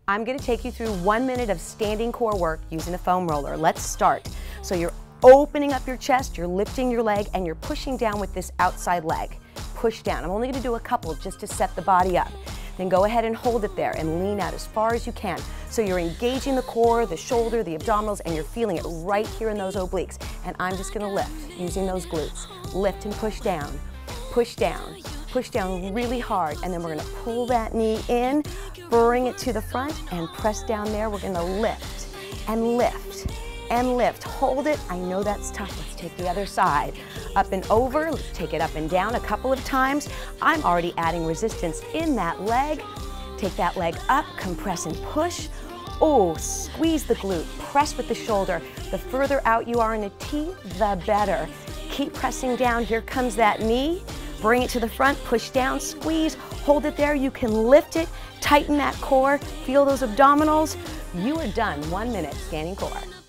I'm going to take you through 1 minute of standing core work using a foam roller. Let's start. So you're opening up your chest, you're lifting your leg, and you're pushing down with this outside leg. Push down. I'm only going to do a couple just to set the body up. Then go ahead and hold it there and lean out as far as you can. So you're engaging the core, the shoulder, the abdominals, and you're feeling it right here in those obliques. And I'm just going to lift using those glutes. Lift and push down. Push down. Push down really hard, and then we're going to pull that knee in, bring it to the front, and press down there. We're going to lift and lift and lift. Hold it. I know that's tough. Let's take the other side. Up and over. Let's take it up and down a couple of times. I'm already adding resistance in that leg. Take that leg up, compress and push. Oh, squeeze the glute. Press with the shoulder. The further out you are in a T, the better. Keep pressing down. Here comes that knee. Bring it to the front, push down, squeeze, hold it there. You can lift it, tighten that core, feel those abdominals. You are done. 1 minute standing core.